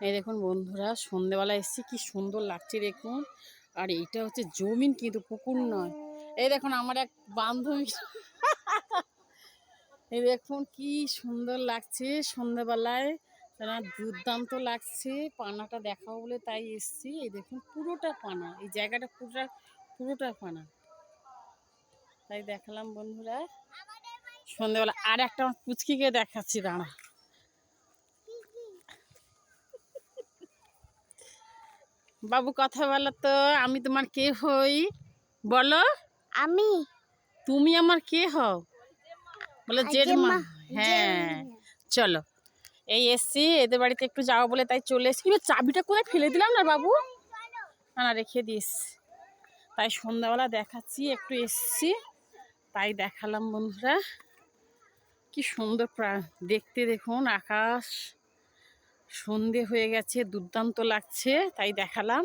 এই দেখুন বন্ধুরা, সন্ধেবেলা এসেছি, কি সুন্দর লাগছে দেখুন। আর এইটা হচ্ছে জমিন, কিন্তু পুকুর নয়। এই দেখুন আমার এক বান্ধবী, এই দেখুন কি সুন্দর লাগছে সন্ধেবেলায়, দুর্দান্ত লাগছে। পানাটা দেখাবো বলে তাই এসছি। এই দেখুন পুরোটা পানা, এই জায়গাটা পুরোটা পানা, তাই দেখালাম বন্ধুরা সন্ধেবেলা। আর একটা আমার পুচকিকে দেখাচ্ছি, দাঁড়া। বাবু কথা বলো তো, আমি তোমার কে হই বলো? তুমি আমার কে হও? বলে জেঠমা। হ্যাঁ, চলো। এই এসছি, এদের বাড়িতে একটু যাবো বলে তাই চলে এসছি। কিন্তু চাবিটা কোথায় ফেলে দিলাম না বাবু, না রেখে দিস। তাই সন্ধ্যাবেলা দেখাচ্ছি, একটু এসছি তাই দেখালাম বন্ধুরা। কি সুন্দর দেখতে দেখুন, আকাশ সন্ধে হয়ে গেছে, দুর্দান্ত লাগছে তাই দেখালাম।